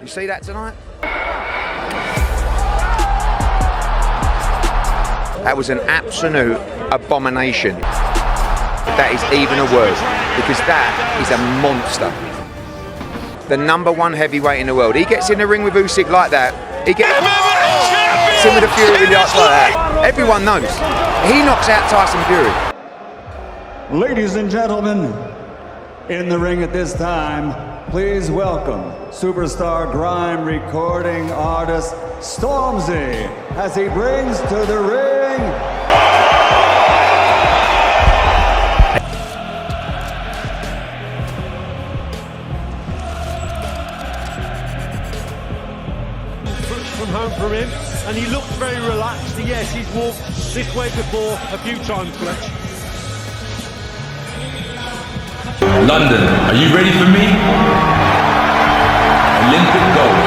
You see that tonight? That was an absolute abomination. That is even a word, because that is a monster. The #1 heavyweight in the world. He gets in the ring with Usyk like that. He gets in with a Fury with like that. Everyone knows. He knocks out Tyson Fury. Ladies and gentlemen, in the ring at this time, please welcome superstar grime recording artist Stormzy as he brings to the ring from home from him, and he looked very relaxed. Yes, he's walked this way before a few times, Fletch. London, are you ready for me? Olympic gold.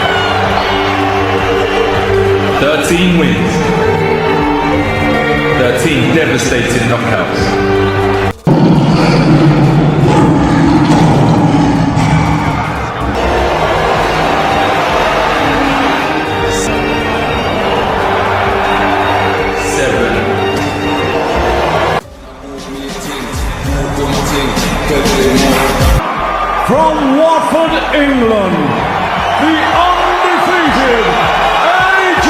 13 wins. 13 devastating knockouts. from Watford, England, the undefeated AJ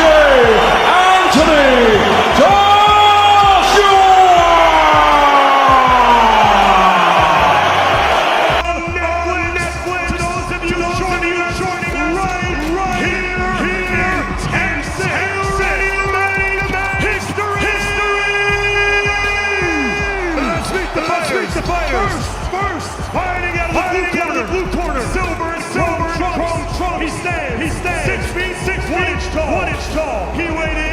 Anthony Joshua! Netflix, to those of you joining right here, and history! Let's meet the fighters. First, fighting out of the blue corner. Silver Trump. He stands 6 feet 1 inch tall. He weighed in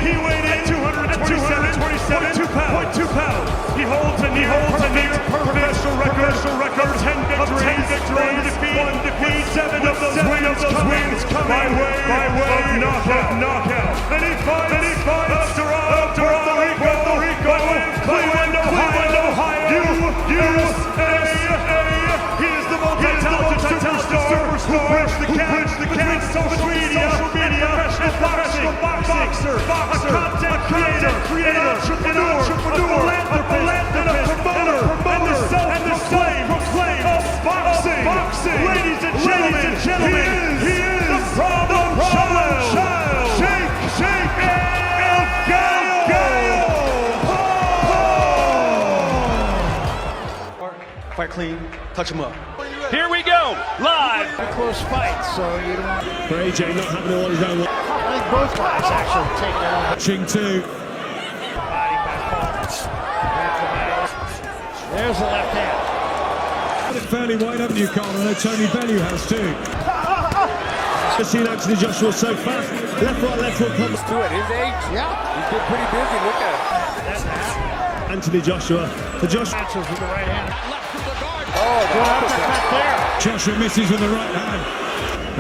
227.2 pounds. He holds a near professional record of 10 victories, 1 defeat, 7 of those wins coming by way of knockout. And he fights Puerto Rico, Cleveland, Ohio, USA. He is the multi-talented superstar who bridged the gap social media, professional boxer, a content creator, an entrepreneur, a philanthropist, and a promoter, and the self-proclaimed of boxing. Ladies and gentlemen, he is the problem child. Shake El Gallo. Fight clean, touch him up. Here we go, live. Close fight, so you don't want For AJ not having all his own. I think both guys actually take it on. Watching too. Body back forward. There's the left hand. Got it fairly wide up, Carl. I know Tony Bellew has too. I've seen Anthony Joshua so fast. Left, right comes To it, his age. Yeah. He's been pretty busy. Look at it. That's half. Anthony Joshua. The Joshua. Matches with the right hand. Left from the guard. Oh, Back there. Joshua misses with the right hand.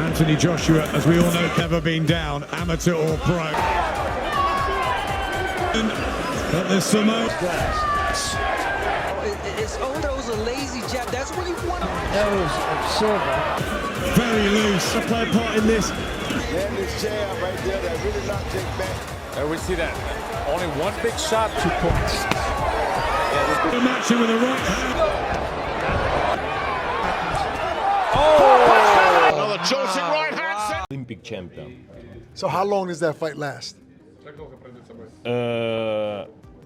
Anthony Joshua, as we all know, never been down, amateur or pro. But there's some more. It's those a lazy jab. That's what you want. Nose of Silva. Very loose. To play a part in this. And this jab right there that really knocked Jake back. There we see that. Only one big shot, 2 points. Matching with the right hand. another jolting right hand. Olympic champion. So how long does that fight last?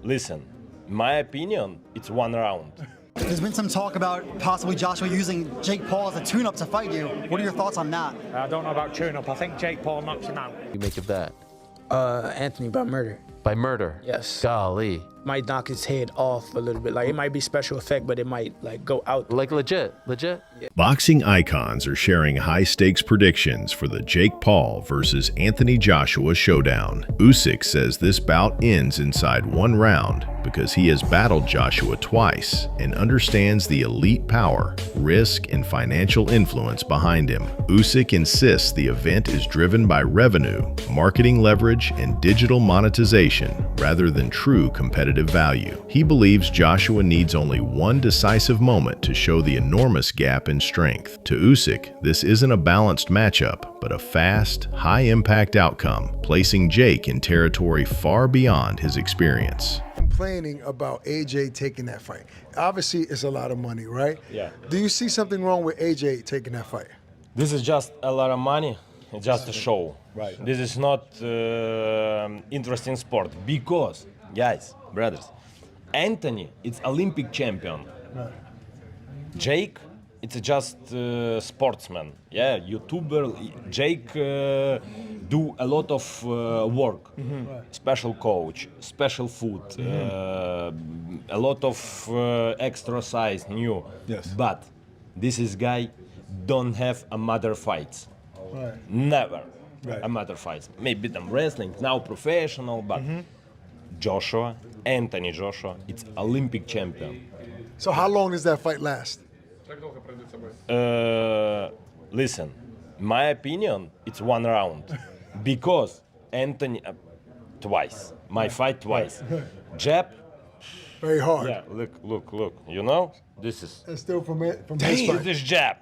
Listen, my opinion, it's 1 round. There's been some talk about possibly Joshua using Jake Paul as a tune-up to fight you. What are your thoughts on that? I don't know about tune-up. I think Jake Paul knocks him out. You make of that? Anthony by murder. By murder? Yes. Golly. Might knock his head off a little bit. Like, it might be special effect, but it might, like, go out. Like legit? Yeah. Boxing icons are sharing high-stakes predictions for the Jake Paul versus Anthony Joshua showdown. Usyk says this bout ends inside 1 round because he has battled Joshua twice and understands the elite power, risk, and financial influence behind him. Usyk insists the event is driven by revenue, marketing leverage, and digital monetization. motivation rather than true competitive value. He believes Joshua needs only one decisive moment to show the enormous gap in strength. To Usyk, this isn't a balanced matchup, but a fast, high-impact outcome, placing Jake in territory far beyond his experience. Complaining about AJ taking that fight. Obviously, it's a lot of money, right? Yeah. Do you see something wrong with AJ taking that fight? This is just a lot of money. It's just a show. Right. This is not interesting sport because, guys, brothers, Anthony, it's Olympic champion. Right. Jake, it's just sportsman. Yeah, YouTuber. Jake do a lot of work. Special coach, special food, a lot of exercise, new. Yes. But this is guy don't have a mother fights. Right. Never Right. a mother fights. Maybe them wrestling, now professional, but Anthony Joshua, it's Olympic champion. So how long does that fight last? Listen, my opinion, it's 1 round. Because Anthony, twice. My fight twice. Jab. Very hard. Yeah, look. You know, this is. And still from his fight. This jab.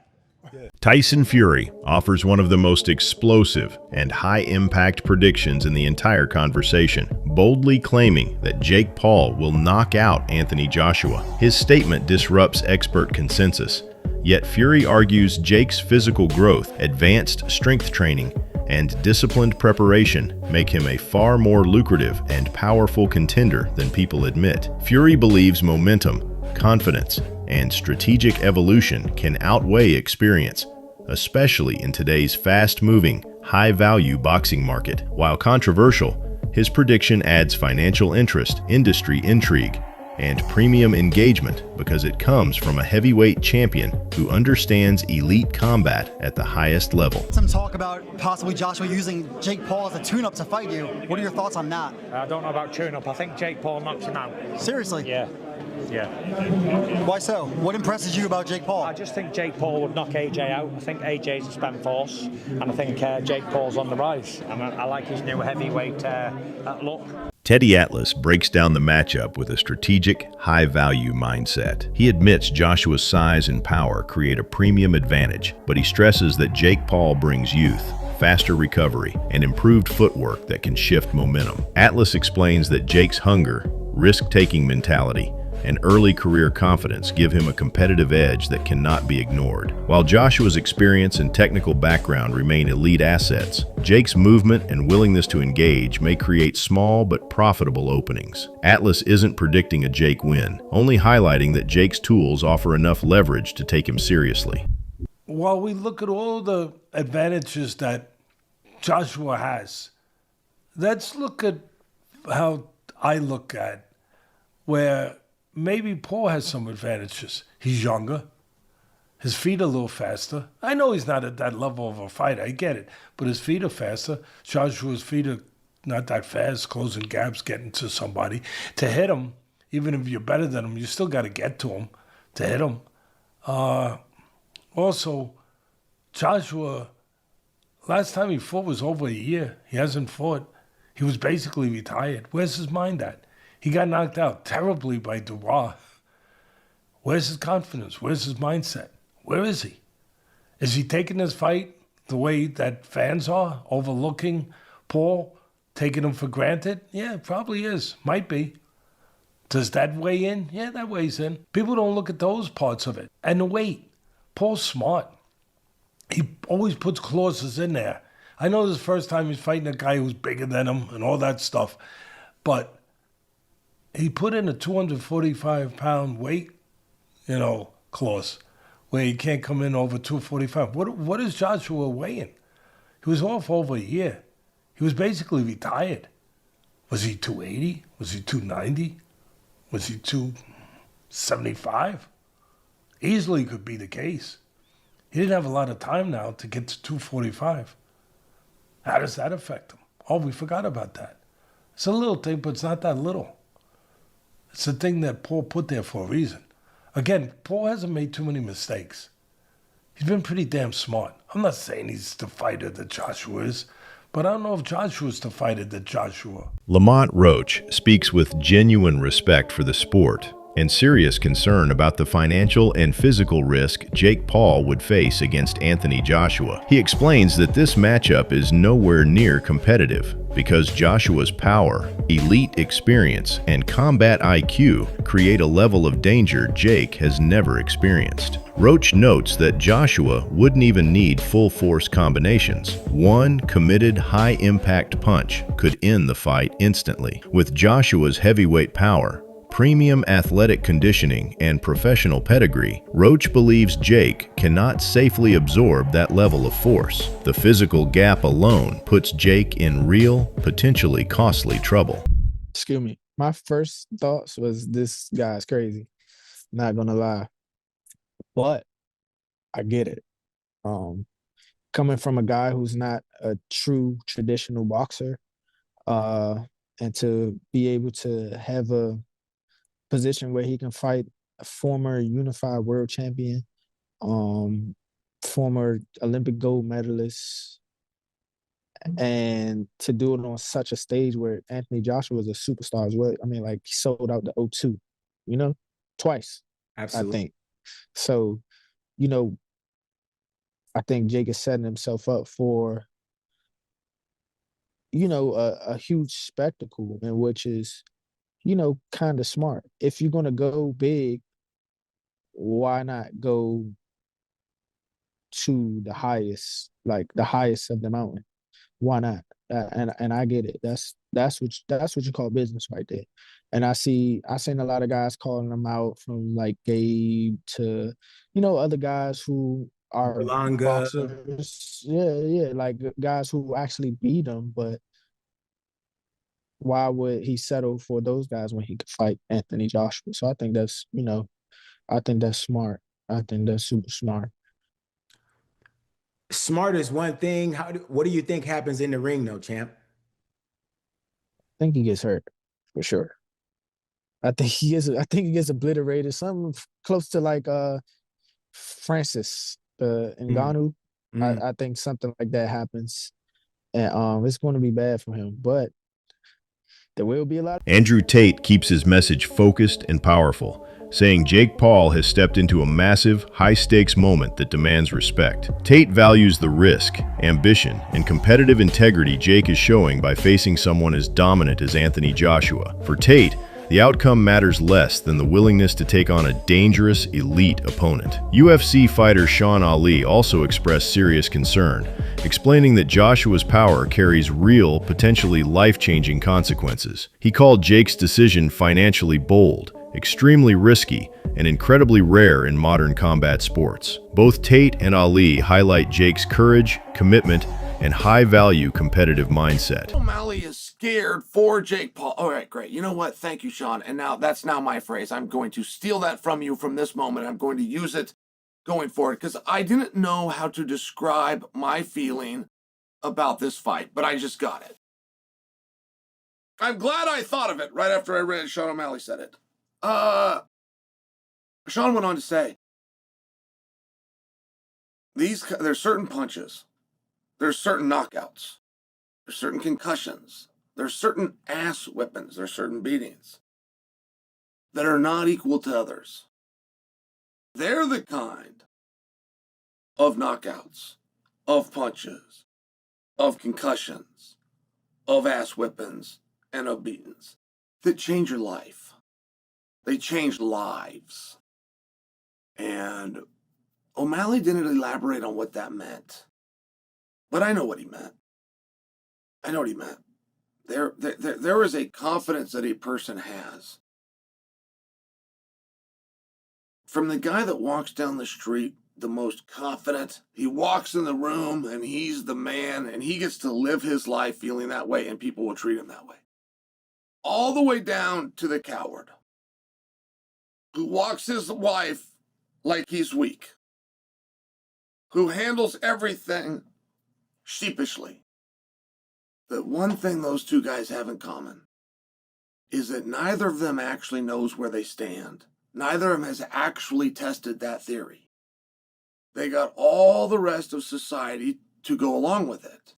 Tyson Fury offers one of the most explosive and high-impact predictions in the entire conversation, boldly claiming that Jake Paul will knock out Anthony Joshua. His statement disrupts expert consensus, yet Fury argues Jake's physical growth, advanced strength training, and disciplined preparation make him a far more lucrative and powerful contender than people admit. Fury believes momentum, confidence, and strategic evolution can outweigh experience, especially in today's fast-moving, high-value boxing market. While controversial, his prediction adds financial interest, industry intrigue, and premium engagement because it comes from a heavyweight champion who understands elite combat at the highest level. Some talk about possibly Joshua using Jake Paul as a tune-up to fight you. What are your thoughts on that? I don't know about tune-up. I think Jake Paul knocks him out. Seriously? Yeah. Why so? What impresses you about Jake Paul? I just think Jake Paul would knock AJ out. I think AJ's a spent force, and I think Jake Paul's on the rise. And I like his new heavyweight look. Teddy Atlas breaks down the matchup with a strategic, high-value mindset. He admits Joshua's size and power create a premium advantage, but he stresses that Jake Paul brings youth, faster recovery, and improved footwork that can shift momentum. Atlas explains that Jake's hunger, risk-taking mentality, and early career confidence give him a competitive edge that cannot be ignored. While Joshua's experience and technical background remain elite assets, Jake's movement and willingness to engage may create small but profitable openings. Atlas isn't predicting a Jake win, only highlighting that Jake's tools offer enough leverage to take him seriously. While we look at all the advantages that Joshua has, let's look at how I look at where maybe Paul has some advantages. He's younger. His feet are a little faster. I know he's not at that level of a fighter. I get it. But his feet are faster. Joshua's feet are not that fast, closing gaps, getting to somebody. To hit him, even if you're better than him, you still got to get to him to hit him. Also, Joshua, last time he fought was over a year. He hasn't fought. He was basically retired. Where's his mind at? He got knocked out terribly by Dubois. Where's his confidence? Where's his mindset? Where is he? Is he taking this fight the way that fans are, overlooking Paul, taking him for granted? Yeah, it probably is. Might be. Does that weigh in? Yeah, that weighs in. People don't look at those parts of it. And the weight. Paul's smart. He always puts clauses in there. I know this is the first time he's fighting a guy who's bigger than him and all that stuff, but he put in a 245-pound weight, clause where he can't come in over 245. What is Joshua weighing? He was off over a year. He was basically retired. Was he 280? Was he 290? Was he 275? Easily could be the case. He didn't have a lot of time now to get to 245. How does that affect him? Oh, we forgot about that. It's a little thing, but it's not that little. It's the thing that Paul put there for a reason. Again, Paul hasn't made too many mistakes. He's been pretty damn smart. I'm not saying he's the fighter that Joshua is, But I don't know if Joshua's the fighter that Joshua. Lamont Roach speaks with genuine respect for the sport and serious concern about the financial and physical risk Jake Paul would face against Anthony Joshua. He explains that this matchup is nowhere near competitive because Joshua's power, elite experience, and combat IQ create a level of danger Jake has never experienced. Roach notes that Joshua wouldn't even need full-force combinations. One committed high-impact punch could end the fight instantly. With Joshua's heavyweight power, premium athletic conditioning, and professional pedigree, Roach believes Jake cannot safely absorb that level of force. The physical gap alone puts Jake in real, potentially costly trouble. Excuse me. My first thoughts was this guy's crazy. Not gonna lie. But I get it. Coming from a guy who's not a true traditional boxer, and to be able to have a position where he can fight a former unified world champion, former Olympic gold medalist, and to do it on such a stage where Anthony Joshua was a superstar as well. I mean, like, he sold out the O2, twice. Absolutely. I think. So, I think Jake is setting himself up for, a huge spectacle, and which is, kind of smart. If you're going to go big, why not go to the highest of the mountain? Why not? And I get it. That's what you call business right there. And I seen a lot of guys calling him out, from like Gabe to, other guys who are boxers. Yeah, like guys who actually beat him. But why would he settle for those guys when he could fight Anthony Joshua? So I think that's smart. I think that's super smart. Smart is one thing. What do you think happens in the ring, though, champ? I think he gets hurt for sure. I think he gets obliterated. Something close to like Francis Ngannou. I think something like that happens, and it's going to be bad for him. But there will be a lot. Andrew Tate keeps his message focused and powerful, saying Jake Paul has stepped into a massive, high-stakes moment that demands respect. Tate values the risk, ambition, and competitive integrity Jake is showing by facing someone as dominant as Anthony Joshua. For Tate, the outcome matters less than the willingness to take on a dangerous, elite opponent. UFC fighter Sean Ali also expressed serious concern, explaining that Joshua's power carries real, potentially life-changing consequences. He called Jake's decision financially bold, extremely risky, and incredibly rare in modern combat sports. Both Tate and Ali highlight Jake's courage, commitment, and high-value competitive mindset. O'Malley is scared for Jake Paul. All right, great. You know what? Thank you, Sean. And now that's now my phrase. I'm going to steal that from you from this moment. I'm going to use it going forward, because I didn't know how to describe my feeling about this fight, but I just got it. I'm glad I thought of it right after I read Sean O'Malley said it. Sean went on to say, there's certain punches, there's certain knockouts, there's certain concussions, there's certain ass whippings, there's certain beatings that are not equal to others. They're the kind of knockouts, of punches, of concussions, of ass whippings, and of beatings that change your life. They change lives. And O'Malley didn't elaborate on what that meant. But I know what he meant. I know what he meant. There is a confidence that a person has. From the guy that walks down the street, the most confident, he walks in the room and he's the man and he gets to live his life feeling that way and people will treat him that way. All the way down to the coward who walks his wife like he's weak, who handles everything sheepishly. The one thing those two guys have in common is that neither of them actually knows where they stand. Neither of them has actually tested that theory. They got all the rest of society to go along with it.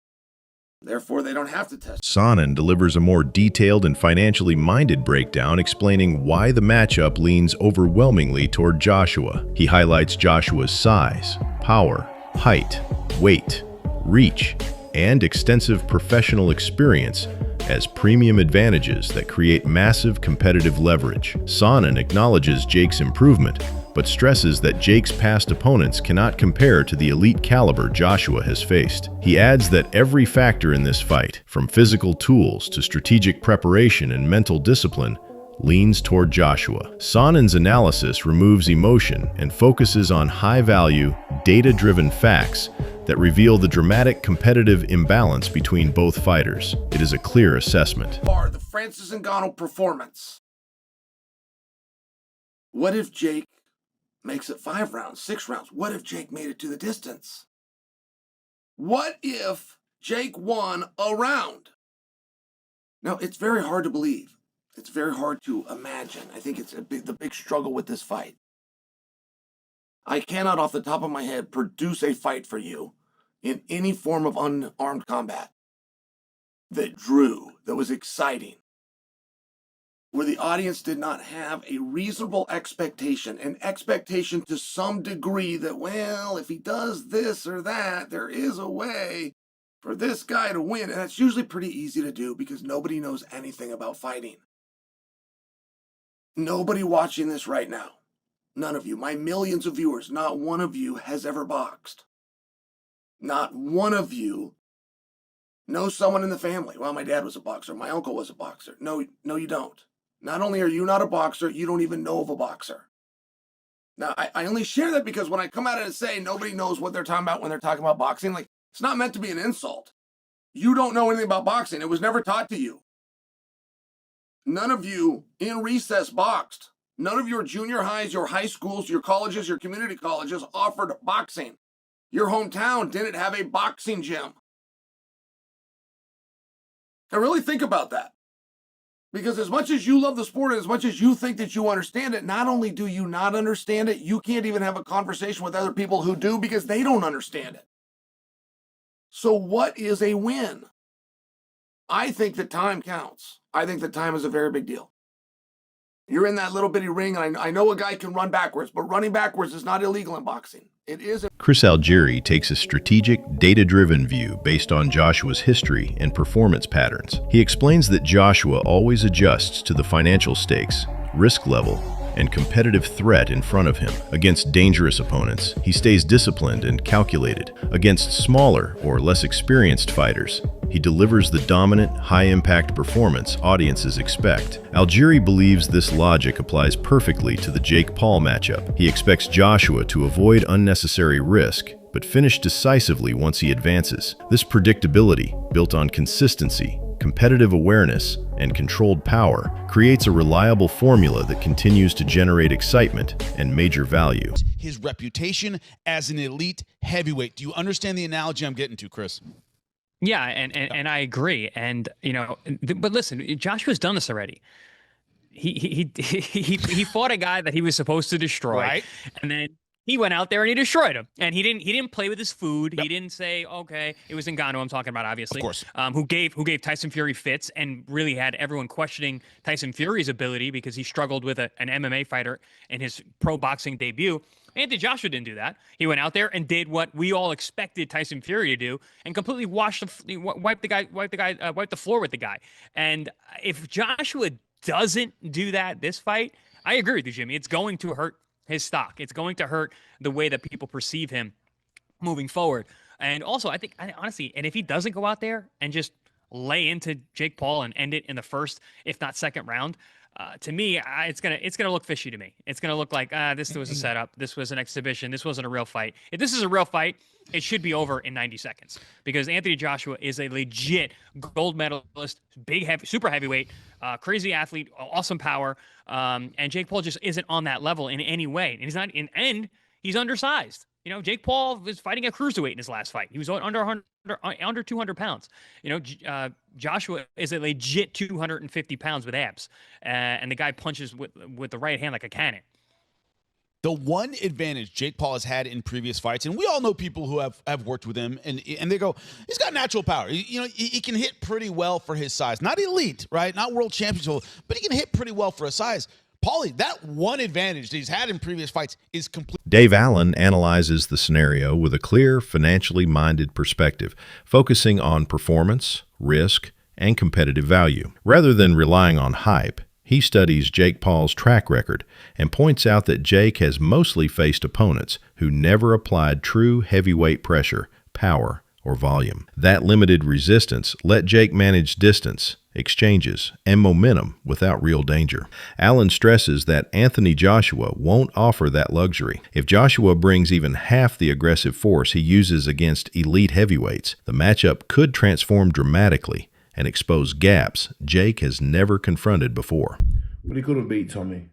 Therefore, they don't have to test. Sonnen delivers a more detailed and financially minded breakdown explaining why the matchup leans overwhelmingly toward Joshua. He highlights Joshua's size, power, height, weight, reach, and extensive professional experience as premium advantages that create massive competitive leverage. Sonnen acknowledges Jake's improvement, but stresses that Jake's past opponents cannot compare to the elite caliber Joshua has faced. He adds that every factor in this fight, from physical tools to strategic preparation and mental discipline, leans toward Joshua. Sonnen's analysis removes emotion and focuses on high-value, data-driven facts that reveal the dramatic competitive imbalance between both fighters. It is a clear assessment. The Francis Ngannou performance. What if Jake makes it 5 rounds, 6 rounds? What if Jake made it to the distance? What if Jake won a round? Now, it's very hard to believe. It's very hard to imagine. I think it's the big struggle with this fight. I cannot, off the top of my head, produce a fight for you in any form of unarmed combat that drew, that was exciting, where the audience did not have a reasonable expectation, an expectation to some degree that, well, if he does this or that, there is a way for this guy to win. And that's usually pretty easy to do because nobody knows anything about fighting. Nobody watching this right now, none of you, my millions of viewers, not one of you has ever boxed. Not one of you knows someone in the family. Well, my dad was a boxer. My uncle was a boxer. No, you don't. Not only are you not a boxer, you don't even know of a boxer. Now, I only share that because when I come out and say nobody knows what they're talking about when they're talking about boxing, like, it's not meant to be an insult. You don't know anything about boxing. It was never taught to you. None of you in recess boxed. None of your junior highs, your high schools, your colleges, your community colleges offered boxing. Your hometown didn't have a boxing gym. Now really think about that. Because as much as you love the sport and as much as you think that you understand it, not only do you not understand it, you can't even have a conversation with other people who do because they don't understand it. So what is a win? I think that time counts. I think that time is a very big deal. You're in that little bitty ring, and I know a guy can run backwards, but running backwards is not illegal in boxing. It is. Chris Algieri takes a strategic, data-driven view based on Joshua's history and performance patterns. He explains that Joshua always adjusts to the financial stakes, risk level, and competitive threat in front of him. Against dangerous opponents, he stays disciplined and calculated. Against smaller or less experienced fighters, he delivers the dominant, high-impact performance audiences expect. Algieri believes this logic applies perfectly to the Jake Paul matchup. He expects Joshua to avoid unnecessary risk, but finish decisively once he advances. This predictability, built on consistency, competitive awareness, and controlled power, creates a reliable formula that continues to generate excitement and major value. His reputation as an elite heavyweight. Do you understand the analogy I'm getting to, Chris? Yeah, and I agree. And but listen, Joshua's done this already. He fought a guy that he was supposed to destroy, right? And then he went out there and he destroyed him. And he didn't play with his food. Yep. He didn't say, okay, it was Ngannou I'm talking about, obviously. Of course. Who gave Tyson Fury fits and really had everyone questioning Tyson Fury's ability because he struggled with an MMA fighter in his pro boxing debut. Anthony Joshua didn't do that. He went out there and did what we all expected Tyson Fury to do, and completely wiped the floor with the guy. And if Joshua doesn't do that this fight, I agree with you, Jimmy. It's going to hurt his stock. It's going to hurt the way that people perceive him moving forward. And also, I think, honestly, and if he doesn't go out there and just lay into Jake Paul and end it in the first, if not second round, to me, it's gonna look fishy to me. It's gonna look like this was a setup. This was an exhibition. This wasn't a real fight. If this is a real fight, it should be over in 90 seconds because Anthony Joshua is a legit gold medalist, super heavyweight, crazy athlete, awesome power, and Jake Paul just isn't on that level in any way. And he's not and he's undersized. You know, Jake Paul was fighting a cruiserweight in his last fight. He was under 200 pounds. You know, Joshua is a legit 250 pounds with abs, and the guy punches with the right hand like a cannon. The one advantage Jake Paul has had in previous fights, and we all know people who have worked with him, and they go, he's got natural power. He can hit pretty well for his size. Not elite, right? Not world championship, but he can hit pretty well for his size. Paulie, that one advantage that he's had in previous fights is complete. Dave Allen analyzes the scenario with a clear, financially minded perspective, focusing on performance, risk, and competitive value. Rather than relying on hype, he studies Jake Paul's track record and points out that Jake has mostly faced opponents who never applied true heavyweight pressure, power, or volume. That limited resistance let Jake manage distance, exchanges, and momentum without real danger. Allen stresses that Anthony Joshua won't offer that luxury. If Joshua brings even half the aggressive force he uses against elite heavyweights, the matchup could transform dramatically and expose gaps Jake has never confronted before. But he couldn't beat Tommy.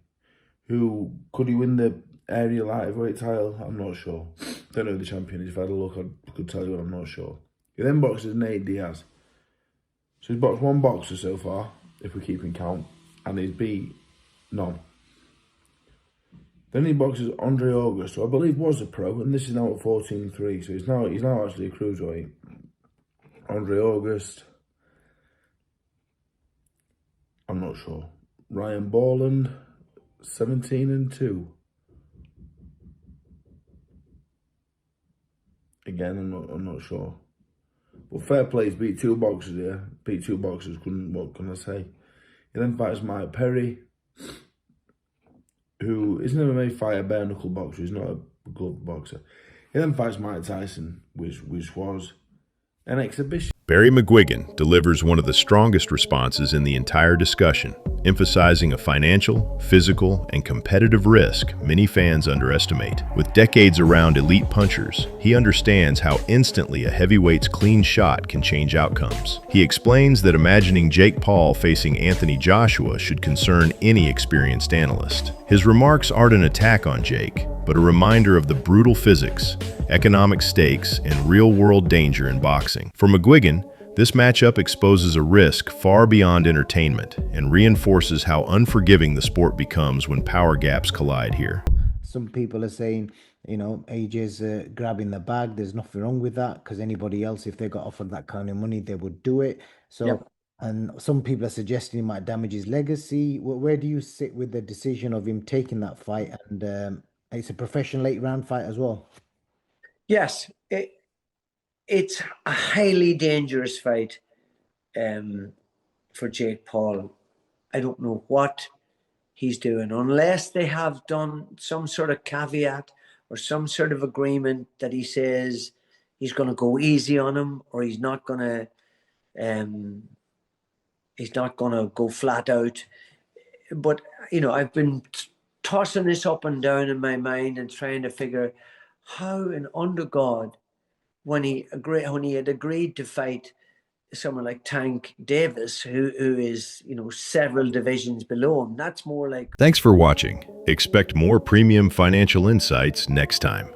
Could he win the area light heavyweight title? I'm not sure. Don't know who the champion is. If I had a look, I could tell you, but I'm not sure. He then boxes Nate Diaz. So he's boxed one boxer so far, if we're keeping count, and he's beat none. Then he boxes Andre August, who I believe was a pro, and this is now at 14-3, so he's now actually a cruiserweight. Andre August, I'm not sure. Ryan Borland, 17-2. Again, I'm not sure. But fair play, he's beat two boxers here. Beat two boxers, what can I say? He then fights Mike Perry, who is an MMA fighter, bare knuckle boxer. He's not a glove boxer. He then fights Mike Tyson, which was an exhibition. Barry McGuigan delivers one of the strongest responses in the entire discussion, emphasizing a financial, physical, and competitive risk many fans underestimate. With decades around elite punchers, he understands how instantly a heavyweight's clean shot can change outcomes. He explains that imagining Jake Paul facing Anthony Joshua should concern any experienced analyst. His remarks aren't an attack on Jake, but a reminder of the brutal physics, economic stakes, and real-world danger in boxing. For McGuigan, this matchup exposes a risk far beyond entertainment and reinforces how unforgiving the sport becomes when power gaps collide here. Some people are saying, AJ's grabbing the bag. There's nothing wrong with that, because anybody else, if they got offered that kind of money, they would do it. So, yep. And some people are suggesting he might damage his legacy. Where do you sit with the decision of him taking that fight? And it's a professional 8-round fight as well. Yes, it's a highly dangerous fight for Jake Paul. I don't know what he's doing, unless they have done some sort of caveat or some sort of agreement that he says he's going to go easy on him, or he's not going to go flat out. But I've been tossing this up and down in my mind and trying to figure how, and under God, when he had agreed to fight someone like Tank Davis, who is several divisions below him, that's more like. Thanks for watching. Expect more premium financial insights next time.